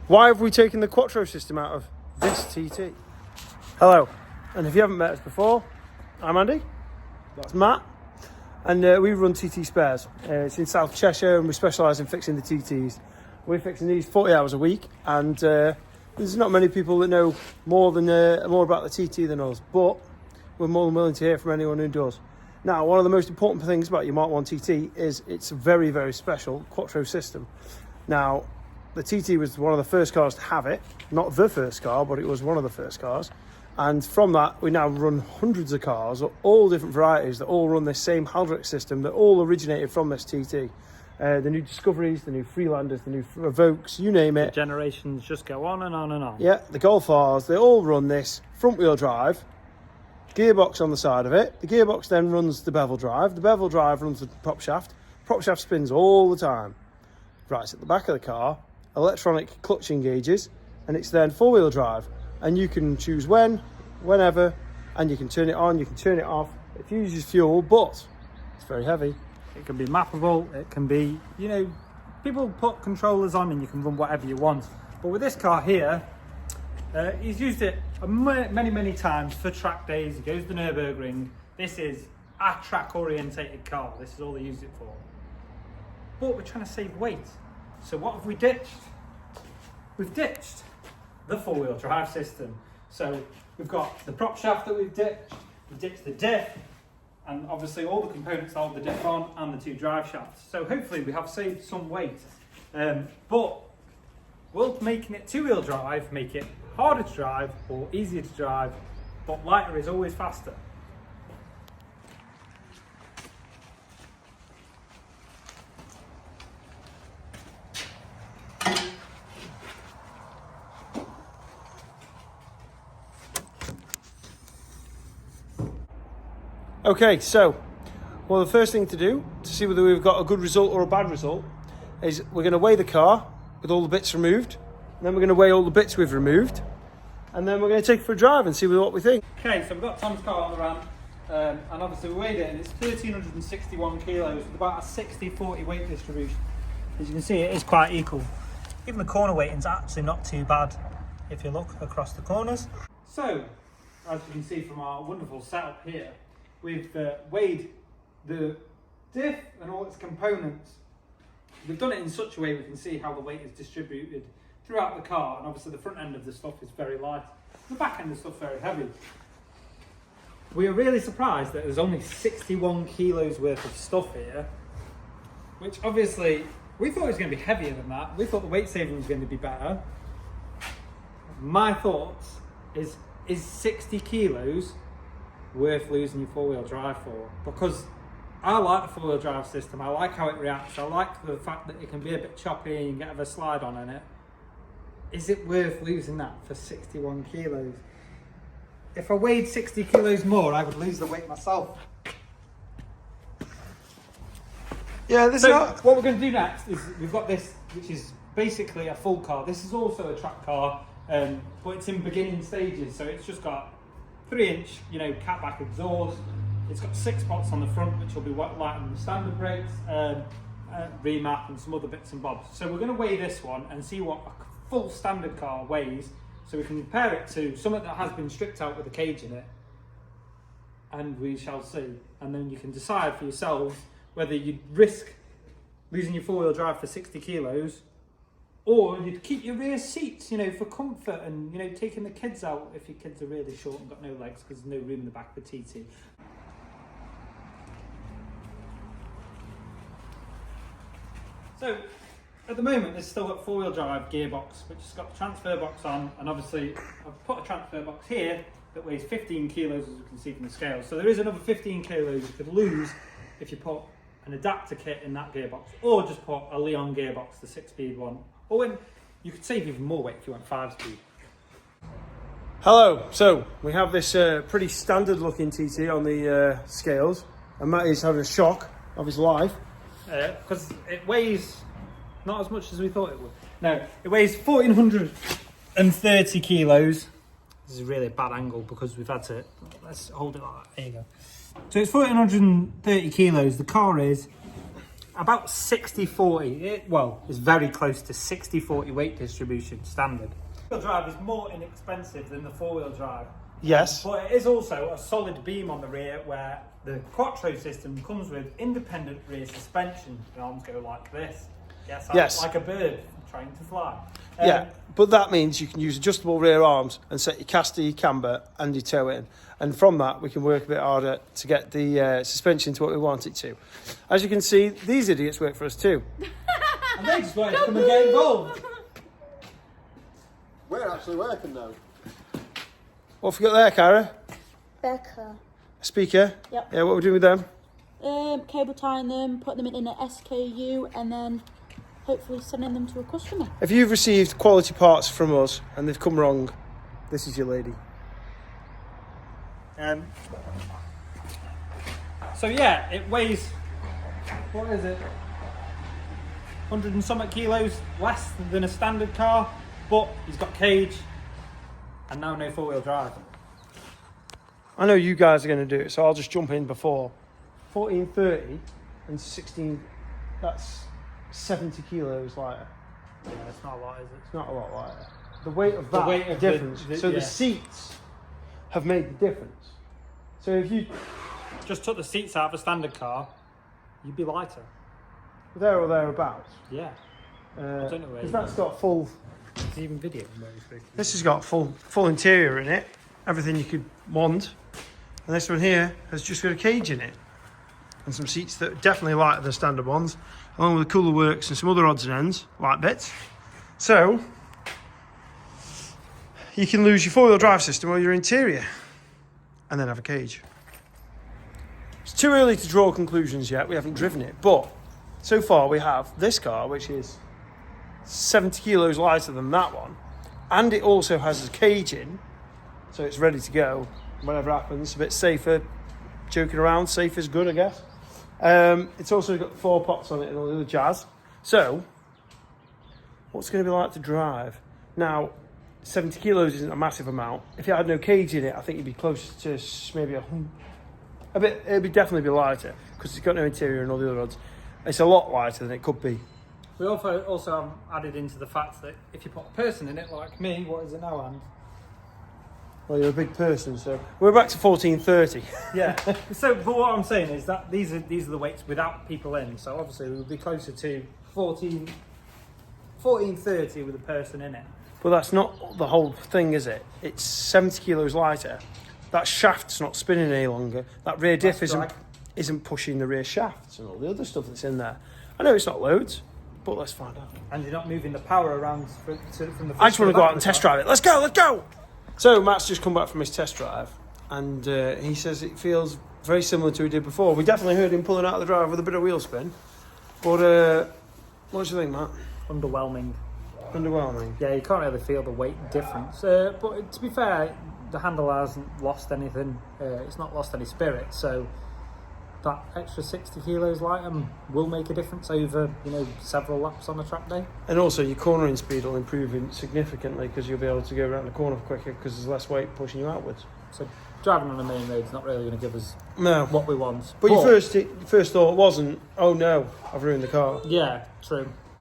Why have we taken the Quattro system out of this TT? Hello, and if you haven't met us before, I'm Andy, that's Matt, and we run TT Spares. It's in South Cheshire and we specialise in fixing the TTs. We're fixing these 40 hours a week, and there's not many people that know more about the TT than us, but we're more than willing to hear from anyone who does. Now, one of the most important things about your Mark 1 TT is it's a very, very special Quattro system. Now, the TT was one of the first cars to have it, not the first car, but it was one of the first cars. And from that, we now run hundreds of cars, all different varieties, that all run this same hydraulic system that all originated from this TT. The new Discoveries, the new Freelanders, the new Evokes, you name it. The generations just go on and on and on. Yeah, the Golf Rs, they all run this front wheel drive, gearbox on the side of it. The gearbox then runs the bevel drive. The bevel drive runs the prop shaft. Prop shaft spins all the time. Right at the back of the car, electronic clutch engages, and it's then four-wheel drive, and you can choose whenever, and you can turn it on, you can turn it off. It uses fuel, but it's very heavy. It can be mappable, it can be, you know, people put controllers on and you can run whatever you want. But with this car here, he's used it many times for track days. He goes to the Nürburgring. This is a track orientated car. This is all they use it for. But we're trying to save weight. So what have we ditched? We've ditched the four-wheel drive system. So we've got the prop shaft that we've ditched the diff, and obviously all the components that hold the diff on, and the two drive shafts. So hopefully we have saved some weight. But will making it two-wheel drive make it harder to drive or easier to drive, but lighter is always faster? Okay, so, well, the first thing to do to see whether we've got a good result or a bad result is we're going to weigh the car with all the bits removed, and then we're going to weigh all the bits we've removed, and then we're going to take it for a drive and see what we think. Okay, so we've got Tom's car on the ramp, and obviously we weighed it, and it's 1,361 kilos with about a 60-40 weight distribution. As you can see, it is quite equal. Even the corner weighting's actually not too bad if you look across the corners. So, as you can see from our wonderful setup here, we've weighed the diff and all its components. We've done it in such a way we can see how the weight is distributed throughout the car, and obviously the front end of the stuff is very light, the back end of the stuff very heavy. We are really surprised that there's only 61 kilos worth of stuff here, which obviously we thought it was going to be heavier than that. We thought the weight saving was going to be better. My thoughts is 60 kilos worth losing your four-wheel drive for? Because I like the four-wheel drive system. I like how it reacts. I like the fact that it can be a bit choppy and you can get a slide on in it. Is it worth losing that for 61 kilos? If I weighed 60 kilos more, I would lose the weight myself. Yeah, what we're going to do next is we've got this, which is basically a full car. This is also a track car, but it's in beginning stages. So it's just got 3-inch, catback exhaust. It's got 6 spots on the front, which will be lighter than the standard brakes, remap, and some other bits and bobs. So we're going to weigh this one and see what a full standard car weighs, so we can compare it to something that has been stripped out with a cage in it, and we shall see. And then you can decide for yourselves whether you'd risk losing your four-wheel drive for 60 kilos, or you'd keep your rear seats, for comfort, and, taking the kids out if your kids are really short and got no legs because there's no room in the back of the TT. So, at the moment, there's still got four-wheel drive gearbox, which has got the transfer box on, and obviously I've put a transfer box here that weighs 15 kilos, as you can see from the scale. So there is another 15 kilos you could lose if you put an adapter kit in that gearbox, or just put a Leon gearbox, the 6-speed one. Or when you could save even more weight if you went 5-speed. Hello, so we have this pretty standard looking TT on the scales, and Matt is having a shock of his life. Because it weighs not as much as we thought it would. No, it weighs 1,430 kilos. This is really a bad angle because we've had to, let's hold it like that, there you go. So it's 1,430 kilos, the car is about 60-40. Well, it's very close to 60-40 weight distribution standard. Wheel drive is more inexpensive than the four-wheel drive. Yes. But it is also a solid beam on the rear where the Quattro system comes with independent rear suspension. The arms go like this. Yes. Like a bird trying to fly. Yeah, but that means you can use adjustable rear arms and set your caster, your camber and your toe in. And from that, we can work a bit harder to get the suspension to what we want it to. As you can see, these idiots work for us too. And they just wanted to come and get involved. We're actually working though. What have we got there, Cara? Becca. A speaker? Yep. Yeah, what are we doing with them? Cable tying them, putting them in an SKU, and then hopefully sending them to a customer. If you've received quality parts from us and they've come wrong, this is your lady. So yeah, it weighs, what is it? 100 and something kilos less than a standard car, but he's got cage and now no four-wheel drive. I know you guys are going to do it, so I'll just jump in before. 1430 and 16, that's 70 kilos lighter. Yeah, it's not a lot, is it? It's not a lot lighter. The weight of that weight of difference. yeah. The seats have made the difference. So if you just took the seats out of a standard car, you'd be lighter. there or thereabouts. Yeah. I don't know where because that's got full. It's even video. Where he's speaking. This has got full interior in it, everything you could want, and this one here has just got a cage in it, and some seats that are definitely lighter than standard ones, along with the cooler works and some other odds and ends, light bits. So you can lose your four-wheel drive system or your interior, and then have a cage. It's too early to draw conclusions yet. We haven't driven it, but so far we have this car, which is 70 kilos lighter than that one, and it also has a cage in, so it's ready to go whatever happens. A bit safer, joking around, safe is good, I guess. It's also got 4 pots on it and all the other jazz. So what's it going to be like to drive? Now 70 kilos isn't a massive amount. If it had no cage in it, I think you'd be closer to maybe a bit. It'd definitely be lighter because it's got no interior and all the other odds. It's a lot lighter than it could be. We also have added into the fact that if you put a person in it, like me, what is it now, and Well, you're a big person, so we're back to 1430. yeah. So, but what I'm saying is that these are the weights without people in. So obviously we would be closer to 1430 with a person in it. But that's not the whole thing, is it? It's 70 kilos lighter. That shaft's not spinning any longer. That rear diff isn't pushing the rear shafts and all the other stuff that's in there. I know it's not loads, but let's find out. And you're not moving the power around from the. I just want to go out and test drive it. Let's go, let's go! So Matt's just come back from his test drive, and he says it feels very similar to what he did before. We definitely heard him pulling out of the drive with a bit of wheel spin. But what do you think, Matt? Underwhelming. Underwhelming. Yeah, you can't really feel the weight difference. But to be fair, the handle hasn't lost anything. It's not lost any spirit. So that extra 60 kilos lighter will make a difference over, several laps on a track day. And also your cornering speed will improve significantly because you'll be able to go around the corner quicker because there's less weight pushing you outwards. So driving on the main road is not really going to give us No. what we want. But your first thought wasn't, oh no, I've ruined the car. Yeah, true.